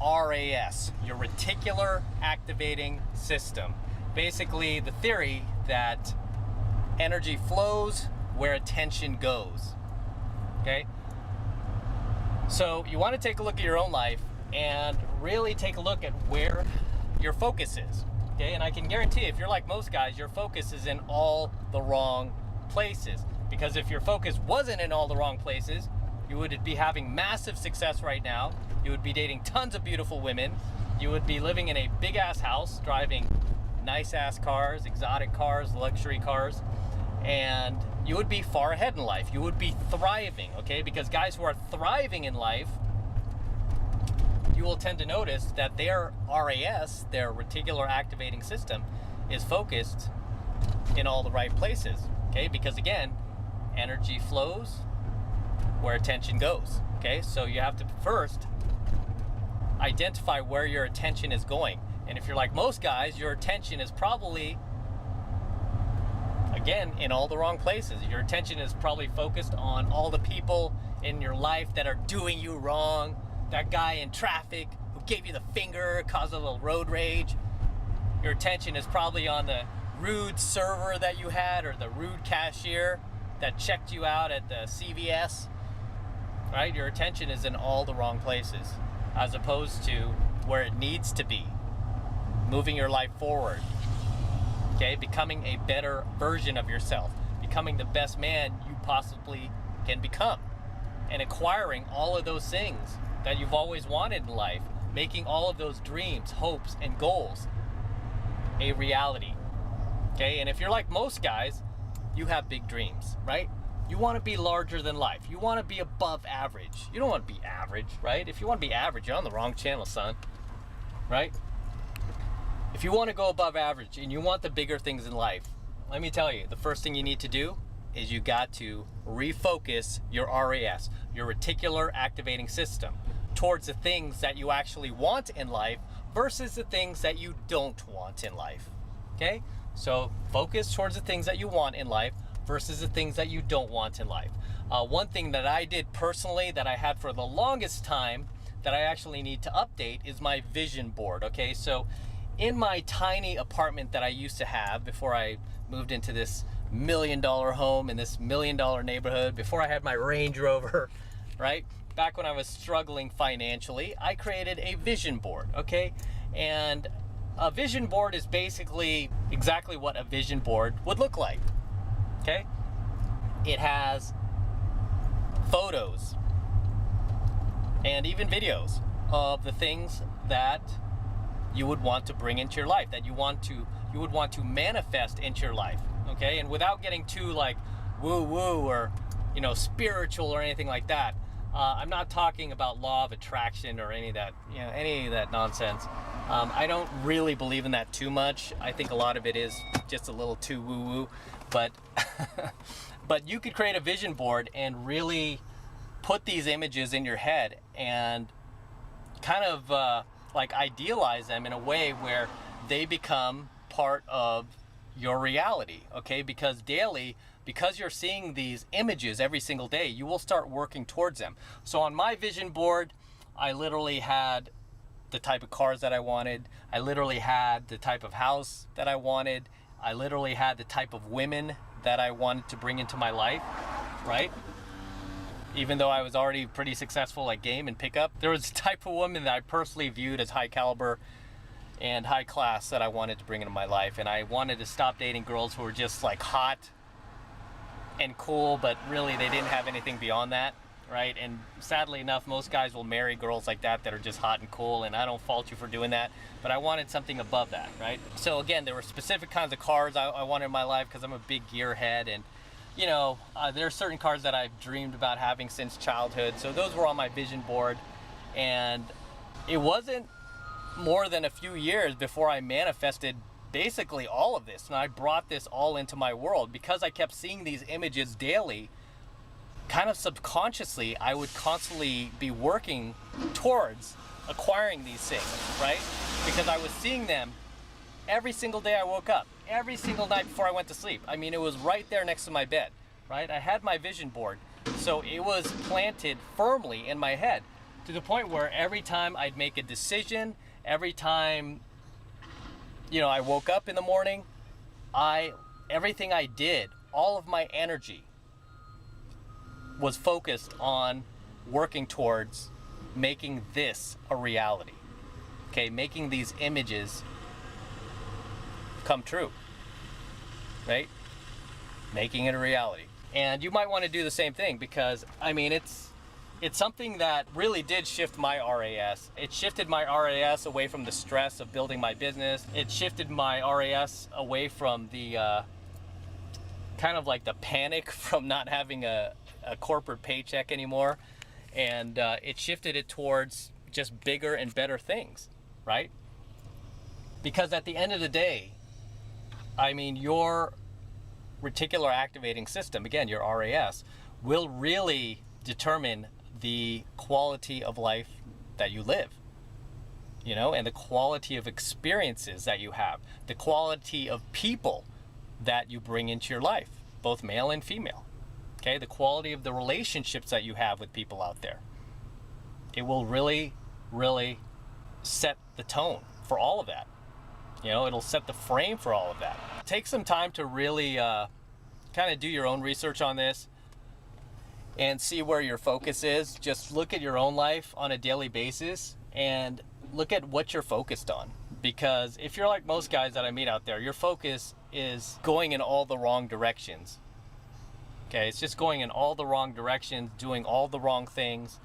RAS, your reticular activating system. Basically, the theory that energy flows where attention goes. Okay? So you want to take a look at your own life and really take a look at where your focus is. Okay? And I can guarantee if you're like most guys, your focus is in all the wrong places. Because if your focus wasn't in all the wrong places, you would be having massive success right now. You would be dating tons of beautiful women. You would be living in a big ass house, driving nice ass cars, exotic cars, luxury cars, and you would be far ahead in life. You would be thriving, okay? Because guys who are thriving in life, you will tend to notice that their RAS, their reticular activating system, is focused in all the right places, okay? Because again, energy flows where attention goes, okay? So you have to first identify where your attention is going. And if you're like most guys, your attention is probably, again, in all the wrong places. Your attention is probably focused on all the people in your life that are doing you wrong. That guy in traffic who gave you the finger, caused a little road rage. Your attention is probably on the rude server that you had, or the rude cashier that checked you out at the CVS, right? Your attention is in all the wrong places, as opposed to where it needs to be, moving your life forward, okay? Becoming a better version of yourself, becoming the best man you possibly can become, and acquiring all of those things that you've always wanted in life, making all of those dreams, hopes, and goals a reality, okay? And if you're like most guys, you have big dreams, right? You want to be larger than life. You want to be above average. You don't want to be average, right? If you want to be average, you're on the wrong channel, son, right? If you want to go above average and you want the bigger things in life, let me tell you, the first thing you need to do is you got to refocus your RAS, your reticular activating system, towards the things that you actually want in life versus the things that you don't want in life, okay? So focus towards the things that you want in life versus the things that you don't want in life. One thing that I did personally that I had for the longest time that I actually need to update is my vision board, okay? So in my tiny apartment that I used to have before I moved into this $1 million home in this $1 million neighborhood, before I had my Range Rover, right? Back when I was struggling financially, I created a vision board, okay? And a vision board is basically exactly what a vision board would look like, okay? It has photos and even videos of the things that you would want to bring into your life, that you would want to manifest into your life, okay? And without getting too like woo-woo or, you know, spiritual or anything like that, I'm not talking about law of attraction or any of that nonsense. I don't really believe in that too much. I think a lot of it is just a little too woo-woo, but but you could create a vision board and really put these images in your head and kind of like idealize them in a way where they become part of your reality, okay? Because daily, because you're seeing these images every single day, you will start working towards them. So on my vision board, I literally had the type of cars that I wanted. I literally had the type of house that I wanted. I literally had the type of women that I wanted to bring into my life, right? Even though I was already pretty successful at game and pickup, there was a type of woman that I personally viewed as high caliber and high class that I wanted to bring into my life. And I wanted to stop dating girls who were just like hot and cool, but really they didn't have anything beyond that, right? And sadly enough, most guys will marry girls like that are just hot and cool, and I don't fault you for doing that, but I wanted something above that, right? So again, there were specific kinds of cars I wanted in my life because I'm a big gearhead, and you know, there are certain cars that I've dreamed about having since childhood, so those were on my vision board. And it wasn't more than a few years before I manifested basically all of this, and I brought this all into my world because I kept seeing these images daily. Kind of subconsciously, I would constantly be working towards acquiring these things, right? Because I was seeing them every single day I woke up, every single night before I went to sleep. I mean, it was right there next to my bed, right? I had my vision board, so it was planted firmly in my head to the point where every time I'd make a decision, every time, you know, I woke up in the morning, everything I did, all of my energy was focused on working towards making this a reality. Okay, making these images come true, right? Making it a reality. And you might want to do the same thing, because I mean, it's something that really did shift my RAS. It shifted my RAS away from the stress of building my business. It shifted my RAS away from the kind of like the panic from not having a corporate paycheck anymore. And it shifted it towards just bigger and better things, right? Because at the end of the day, I mean, your reticular activating system, again, your RAS, will really determine the quality of life that you live, you know, and the quality of experiences that you have, the quality of people that you bring into your life, both male and female. Okay, the quality of the relationships that you have with people out there. It will really, really set the tone for all of that. You know, it'll set the frame for all of that. Take some time to really kind of do your own research on this and see where your focus is. Just look at your own life on a daily basis and look at what you're focused on. Because if you're like most guys that I meet out there, your focus is going in all the wrong directions. Okay, it's just going in all the wrong directions, doing all the wrong things.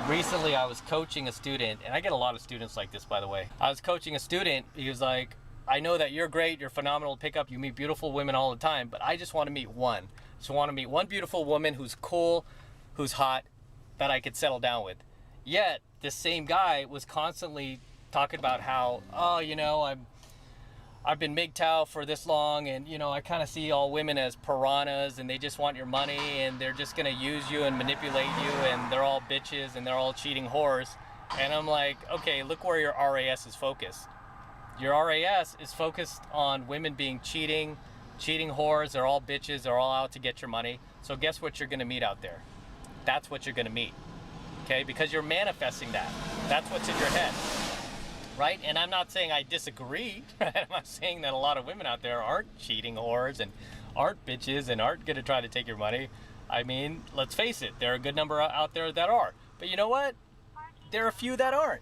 Recently, I was coaching a student, and I get a lot of students like this, by the way. I was coaching a student. He was like, I know that you're great, you're phenomenal to pick up, you meet beautiful women all the time, but I just want to meet one. Just want to meet one beautiful woman who's cool, who's hot, that I could settle down with. Yet, this same guy was constantly talking about how, oh, you know, I've been MGTOW for this long, and you know, I kind of see all women as piranhas, and they just want your money, and they're just gonna use you and manipulate you, and they're all bitches, and they're all cheating whores. And I'm like, okay, look where your RAS is focused. Your RAS is focused on women being cheating whores, they're all bitches, they're all out to get your money. So guess what you're gonna meet out there? That's what you're gonna meet, okay? Because you're manifesting that. That's what's in your head. Right? And I'm not saying I disagree. Right? I'm not saying that a lot of women out there aren't cheating whores and aren't bitches and aren't going to try to take your money. I mean, let's face it, there are a good number out there that are. But you know what? There are a few that aren't.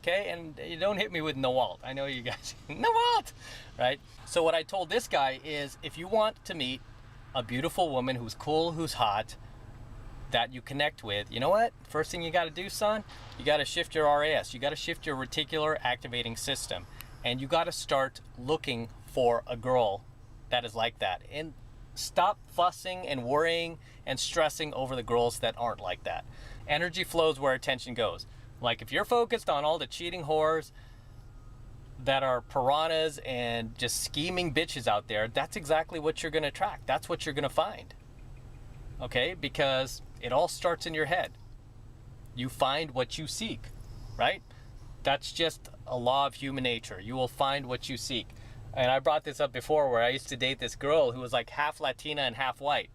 Okay? And you don't hit me with no Walt. I know you guys, no Walt! Right? So what I told this guy is, if you want to meet a beautiful woman who's cool, who's hot, that you connect with, you know what? First thing you got to do, son, you got to shift your RAS. You got to shift your reticular activating system. And you got to start looking for a girl that is like that. And stop fussing and worrying and stressing over the girls that aren't like that. Energy flows where attention goes. Like if you're focused on all the cheating whores that are piranhas and just scheming bitches out there, that's exactly what you're going to attract. That's what you're going to find. Okay? Because it all starts in your head. You find what you seek, right? That's just a law of human nature. You will find what you seek. And I brought this up before, where I used to date this girl who was like half Latina and half white,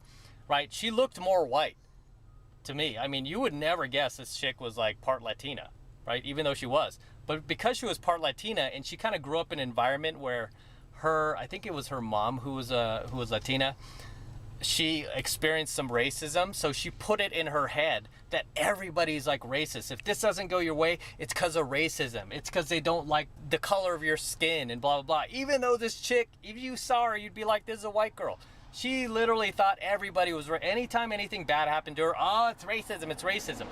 right? She looked more white to me. I mean, you would never guess this chick was like part Latina, right? Even though she was. But because she was part Latina and she kind of grew up in an environment where I think it was her mom who was Latina, she experienced some racism, so she put it in her head that everybody's like racist. If this doesn't go your way, it's because of racism. It's because they don't like the color of your skin and blah, blah, blah. Even though this chick, if you saw her, you'd be like, this is a white girl. She literally thought everybody was right. Anytime anything bad happened to her, oh, it's racism,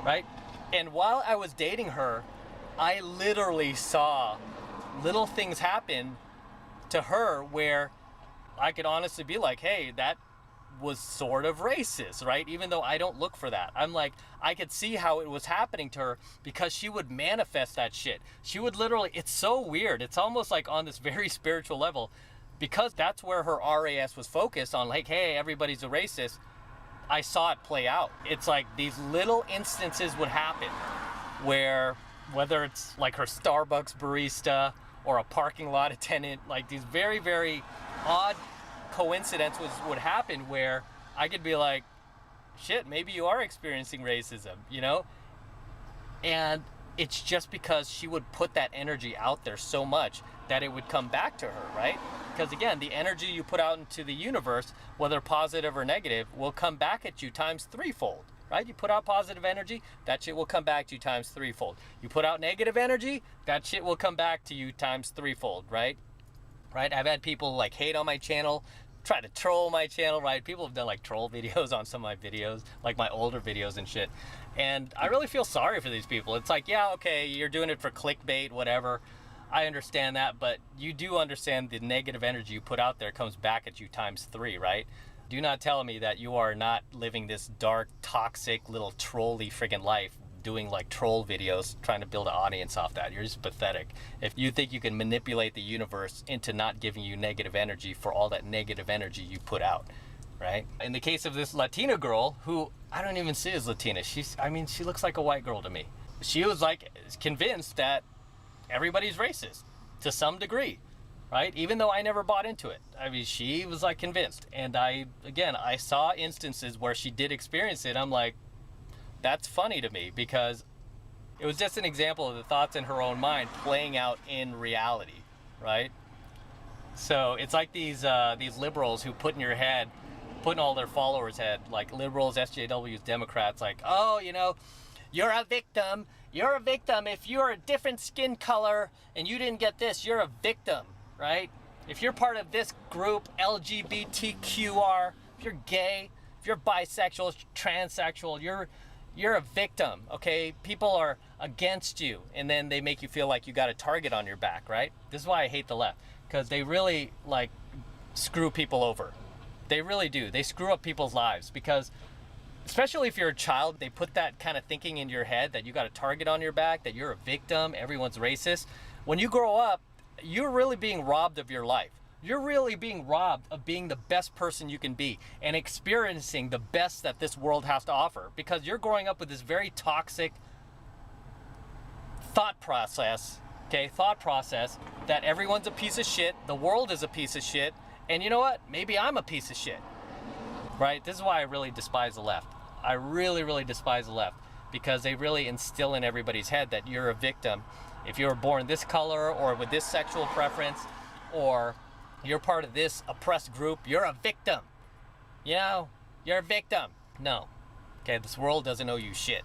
right? And while I was dating her, I literally saw little things happen to her where I could honestly be like, hey, that was sort of racist, right? Even though I don't look for that. I'm like, I could see how it was happening to her because she would manifest that shit. She would literally, it's so weird. It's almost like on this very spiritual level, because that's where her RAS was focused on, like, hey, everybody's a racist. I saw it play out. It's like these little instances would happen where, whether it's like her Starbucks barista or a parking lot attendant, like these very, very odd coincidences would happen where I could be like, shit, maybe you are experiencing racism, you know? And it's just because she would put that energy out there so much that it would come back to her, right? Because again, the energy you put out into the universe, whether positive or negative, will come back at you times threefold, right? You put out positive energy, that shit will come back to you times threefold. You put out negative energy, that shit will come back to you times threefold, right? Right? I've had people like hate on my channel, try to troll my channel, right? People have done like troll videos on some of my videos, like my older videos and shit. And I really feel sorry for these people. It's like, yeah, okay, you're doing it for clickbait, whatever. I understand that, but you do understand the negative energy you put out there comes back at you times 3, right? Do not tell me that you are not living this dark, toxic, little trolly friggin' life, doing like troll videos, trying to build an audience off that. You're just pathetic. If you think you can manipulate the universe into not giving you negative energy for all that negative energy you put out, right? In the case of this Latina girl, who I don't even see as Latina, she looks like a white girl to me. She was like convinced that everybody's racist to some degree, right? Even though I never bought into it. I mean, she was like convinced. And I saw instances where she did experience it. I'm like, that's funny to me, because it was just an example of the thoughts in her own mind playing out in reality, right? So it's like these liberals who put in your head, put in all their followers' head, like liberals, SJWs, Democrats, like, oh, you know, you're a victim. You're a victim. If you're a different skin color and you didn't get this, you're a victim, right? If you're part of this group, LGBTQR, if you're gay, if you're bisexual, transsexual, you're a victim, okay? People are against you, and then they make you feel like you got a target on your back, right? This is why I hate the left, because they really like screw people over. They really do. They screw up people's lives, because especially if you're a child, they put that kind of thinking in your head that you got a target on your back, that you're a victim, everyone's racist. When you grow up, you're really being robbed of your life. You're really being robbed of being the best person you can be and experiencing the best that this world has to offer, because you're growing up with this very toxic thought process, okay? Thought process that everyone's a piece of shit, the world is a piece of shit, and you know what? Maybe I'm a piece of shit, right? This is why I really despise the left. I really, really despise the left, because they really instill in everybody's head that you're a victim. If you were born this color or with this sexual preference, or you're part of this oppressed group, you're a victim. You know, you're a victim. No. Okay, this world doesn't owe you shit,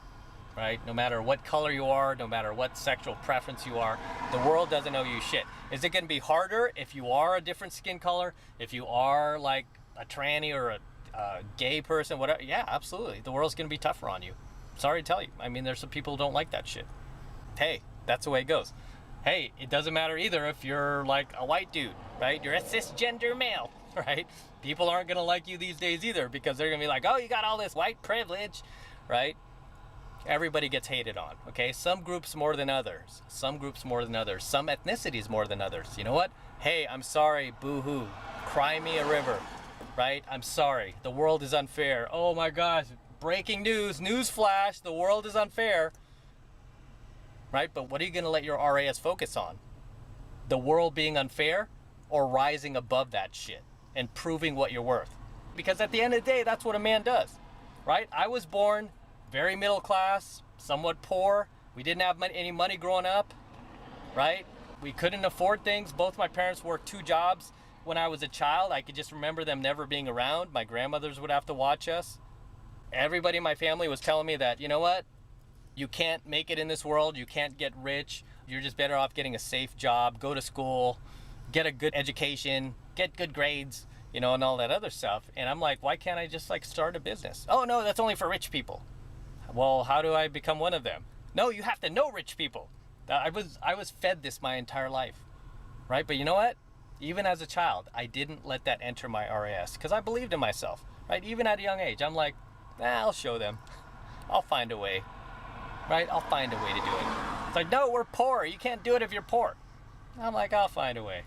right? No matter what color you are, no matter what sexual preference you are, the world doesn't owe you shit. Is it going to be harder if you are a different skin color? If you are like a tranny or a gay person, whatever? Yeah, absolutely. The world's going to be tougher on you. Sorry to tell you. I mean, there's some people who don't like that shit. Hey, that's the way it goes. Hey, it doesn't matter either if you're like a white dude, right? You're a cisgender male, right? People aren't going to like you these days either, because they're going to be like, oh, you got all this white privilege, right? Everybody gets hated on, okay? Some groups more than others. Some groups more than others. Some ethnicities more than others. You know what? Hey, I'm sorry, boo-hoo. Cry me a river, right? I'm sorry. The world is unfair. Oh my gosh. Breaking news. News flash. The world is unfair. Right? But what are you going to let your RAS focus on? The world being unfair, or rising above that shit and proving what you're worth? Because at the end of the day, that's what a man does, right? I was born very middle class, somewhat poor. We didn't have any money growing up, right? We couldn't afford things. Both my parents worked 2 jobs when I was a child. I could just remember them never being around. My grandmothers would have to watch us. Everybody in my family was telling me that, you know what? You can't make it in this world. You can't get rich. You're just better off getting a safe job, go to school, get a good education, get good grades, you know, and all that other stuff. And I'm like, why can't I just like start a business? Oh no, that's only for rich people. Well, how do I become one of them? No, you have to know rich people. I was fed this my entire life, right? But you know what? Even as a child, I didn't let that enter my RAS, because I believed in myself, right? Even at a young age, I'm like, I'll show them. I'll find a way. Right? I'll find a way to do it. It's like, no, we're poor. You can't do it if you're poor. I'm like, I'll find a way.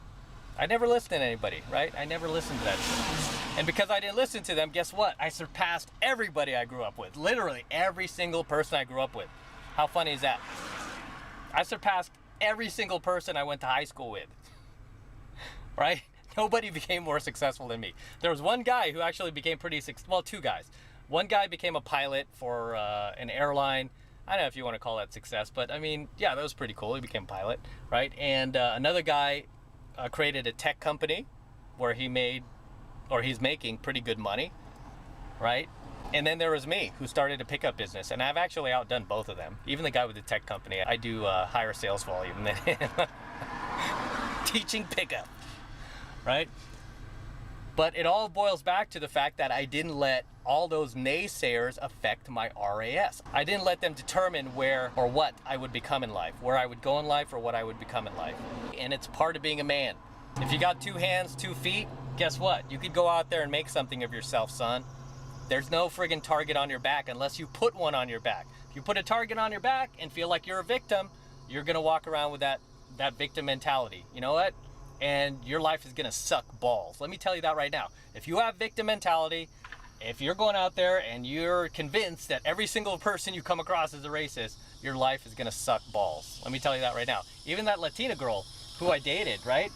I never listened to anybody, right? I never listened to that shit. And because I didn't listen to them, guess what? I surpassed everybody I grew up with. Literally every single person I grew up with. How funny is that? I surpassed every single person I went to high school with. Right? Nobody became more successful than me. There was one guy who actually became pretty successful. Well, 2 guys. One guy became a pilot for an airline. I don't know if you want to call that success, but I mean, yeah, that was pretty cool. He became a pilot, right? And another guy created a tech company where he's making pretty good money, right? And then there was me, who started a pickup business, and I've actually outdone both of them. Even the guy with the tech company, I do higher sales volume than him. Teaching pickup, right? But it all boils back to the fact that I didn't let all those naysayers affect my RAS. I didn't let them determine where or what I would become in life, where I would go in life or what I would become in life. And it's part of being a man. If you got 2 hands, 2 feet, guess what? You could go out there and make something of yourself, son. There's no friggin' target on your back unless you put one on your back. If you put a target on your back and feel like you're a victim, you're gonna walk around with that victim mentality. You know what? And your life is gonna suck balls. Let me tell you that right now. If you have victim mentality, if you're going out there and you're convinced that every single person you come across is a racist, your life is gonna suck balls. Let me tell you that right now. Even that Latina girl who I dated, right?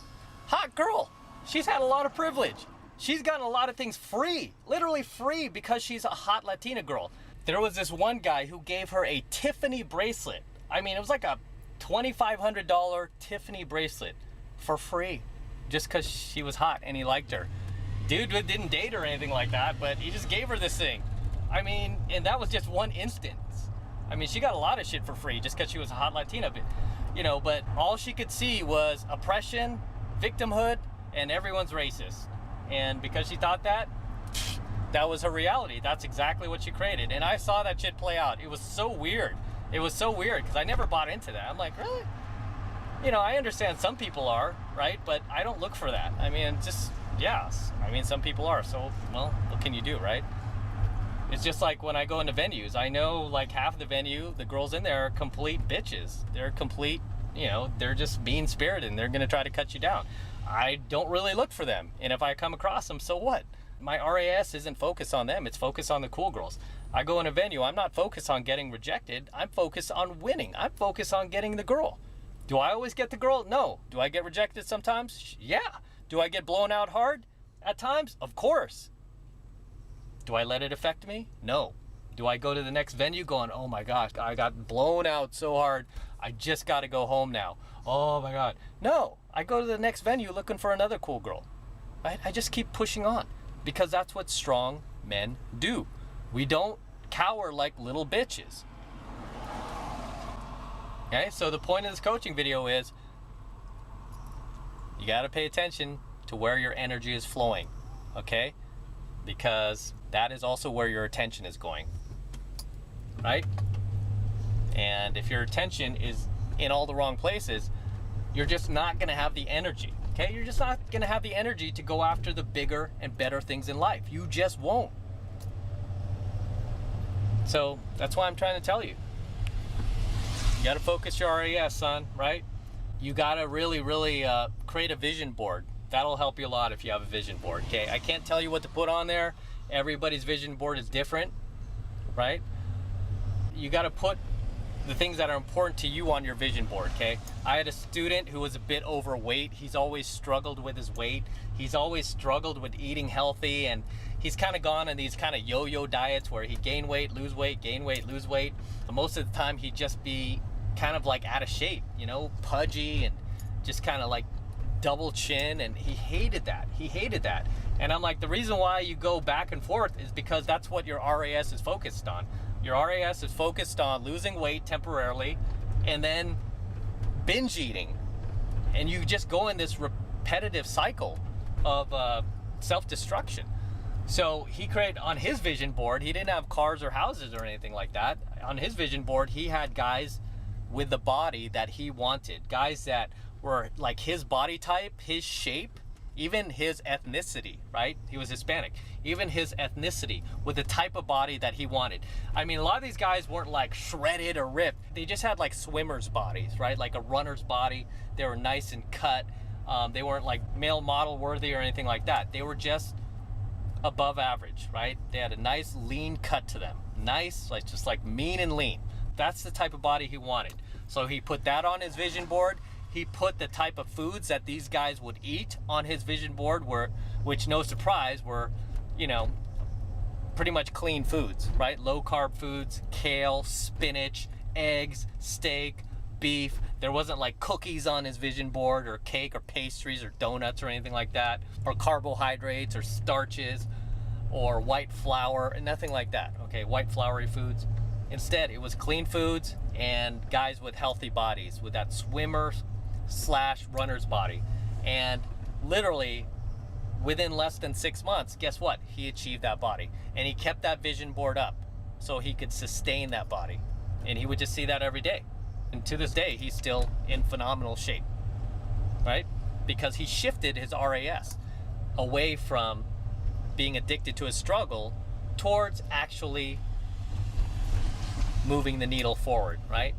Hot girl. She's had a lot of privilege. She's gotten a lot of things free, literally free, because she's a hot Latina girl. There was this one guy who gave her a Tiffany bracelet. I mean, it was like a $2,500 Tiffany bracelet for free, just because she was hot and he liked her. Dude didn't date her or anything like that, but he just gave her this thing. I mean, and that was just one instance. I mean, she got a lot of shit for free just because she was a hot Latina, but, you know, but all she could see was oppression, victimhood, and everyone's racist. And because she thought that was her reality. That's exactly what she created. And I saw that shit play out. It was so weird. It was so weird because I never bought into that. I'm like, really? You know, I understand some people are, right? But I don't look for that. I mean, just, yes. I mean, some people are. So, well, what can you do, right? It's just like when I go into venues. I know like half the venue, the girls in there are complete bitches. They're complete, you know, they're just mean-spirited and they're going to try to cut you down. I don't really look for them. And if I come across them, so what? My RAS isn't focused on them. It's focused on the cool girls. I go in a venue. I'm not focused on getting rejected. I'm focused on winning. I'm focused on getting the girl. Do I always get the girl? No. Do I get rejected sometimes? Yeah. Do I get blown out hard at times? Of course. Do I let it affect me? No. Do I go to the next venue going, oh my gosh, I got blown out so hard. I just got to go home now. Oh my God. No. I go to the next venue looking for another cool girl. Right? I just keep pushing on because that's what strong men do. We don't cower like little bitches. Okay, so the point of this coaching video is you got to pay attention to where your energy is flowing, okay? Because that is also where your attention is going, right? And if your attention is in all the wrong places, you're just not going to have the energy, okay? You're just not going to have the energy to go after the bigger and better things in life. You just won't. So that's why I'm trying to tell you. You got to focus your RAS, son, right? You got to really create a vision board. That'll help you a lot if you have a vision board, okay? I can't tell you what to put on there. Everybody's vision board is different, right? You got to put the things that are important to you on your vision board, okay? I had a student who was a bit overweight. He's always struggled with his weight. He's always struggled with eating healthy, and he's kind of gone on these kind of yo-yo diets where he'd gain weight, lose weight, gain weight, lose weight. But most of the time he'd just be kind of like out of shape, you know, pudgy and just kind of like double chin, and he hated that. He hated that. And I'm like, the reason why you go back and forth is because that's what your RAS is focused on. Your RAS is focused on losing weight temporarily and then binge eating. And you just go in this repetitive cycle of self-destruction. So he created, on his vision board, he didn't have cars or houses or anything like that. On his vision board, he had guys with the body that he wanted. Guys that were like his body type, his shape, even his ethnicity, right? He was Hispanic. Even his ethnicity with the type of body that he wanted. I mean, a lot of these guys weren't like shredded or ripped. They just had like swimmers' bodies, right? Like a runner's body. They were nice and cut. They weren't like male model worthy or anything like that. They were just above average, right? They had a nice lean cut to them. Nice, like just like mean and lean. That's the type of body he wanted. So he put that on his vision board. He put the type of foods that these guys would eat on his vision board, which no surprise were, you know, pretty much clean foods, right? Low carb foods, kale, spinach, eggs, steak, beef. There wasn't like cookies on his vision board, or cake, or pastries, or donuts, or anything like that, or carbohydrates, or starches, or white flour, and nothing like that. Okay, white floury foods. Instead, it was clean foods and guys with healthy bodies, with that swimmer slash runner's body. And literally within less than 6 months, guess what? He achieved that body, and he kept that vision board up so he could sustain that body. And he would just see that every day. And to this day, he's still in phenomenal shape, right? Because he shifted his RAS away from being addicted to his struggle towards actually moving the needle forward, right?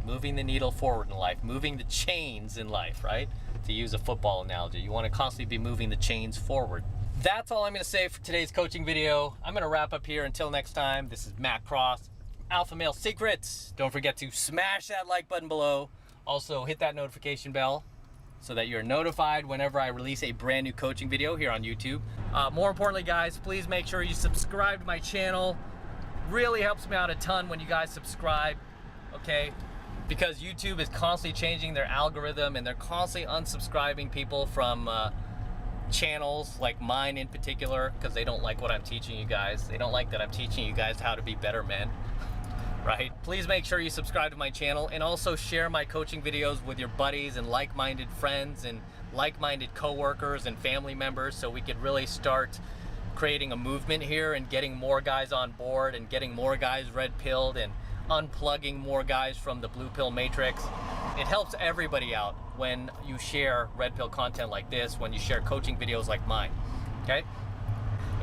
Moving the needle forward in life, moving the chains in life, right? To use a football analogy, you want to constantly be moving the chains forward. That's all I'm going to say for today's coaching video. I'm going to wrap up here. Until next time, this is Matt Cross, Alpha Male Secrets. Don't forget to smash that like button below. Also, hit that notification bell so that you're notified whenever I release a brand new coaching video here on YouTube. More importantly, guys, please make sure you subscribe to my channel. Really helps me out a ton when you guys subscribe, okay? Because YouTube is constantly changing their algorithm, and they're constantly unsubscribing people from channels like mine in particular, because they don't like what I'm teaching you guys. They don't like that I'm teaching you guys how to be better men, right? Please make sure you subscribe to my channel, and also share my coaching videos with your buddies and like-minded friends and like-minded coworkers and family members, so we could really start creating a movement here and getting more guys on board and getting more guys red-pilled and unplugging more guys from the blue pill matrix. It helps everybody out when you share red pill content like this, when you share coaching videos like mine, okay?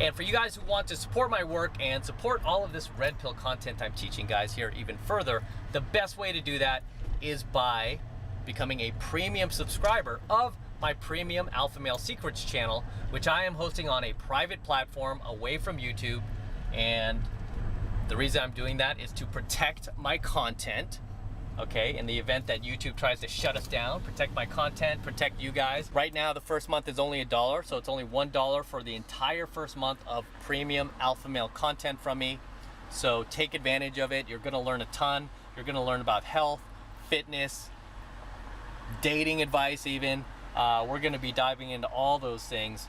And for you guys who want to support my work and support all of this red pill content I'm teaching guys here even further, the best way to do that is by becoming a premium subscriber of my premium Alpha Male Secrets channel, which I am hosting on a private platform away from YouTube. And the reason I'm doing that is to protect my content, okay? In the event that YouTube tries to shut us down, protect my content, protect you guys. Right now, the first month is only $1, so it's only $1 for the entire first month of premium Alpha Male content from me. So take advantage of it. You're gonna learn a ton. You're gonna learn about health, fitness, dating advice even. We're gonna be diving into all those things,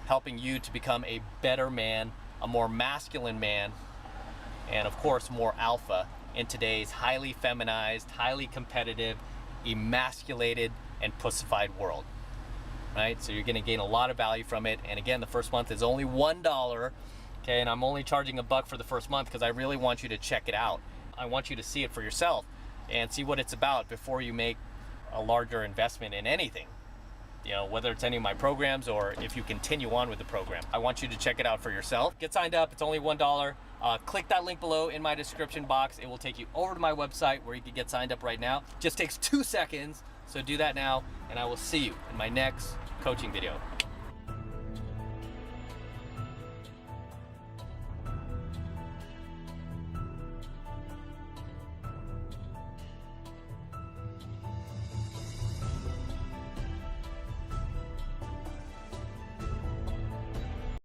helping you to become a better man, a more masculine man, and of course more alpha in today's highly feminized, highly competitive, emasculated, and pussified world, right? So you're gonna gain a lot of value from it. And again, the first month is only $1, okay? And I'm only charging $1 for the first month because I really want you to check it out. I want you to see it for yourself and see what it's about before you make a larger investment in anything. You know, whether it's any of my programs or if you continue on with the program. I want you to check it out for yourself. Get signed up, it's only $1. Click that link below in my description box. It will take you over to my website where you can get signed up right now. Just takes 2 seconds, so do that now, and I will see you in my next coaching video.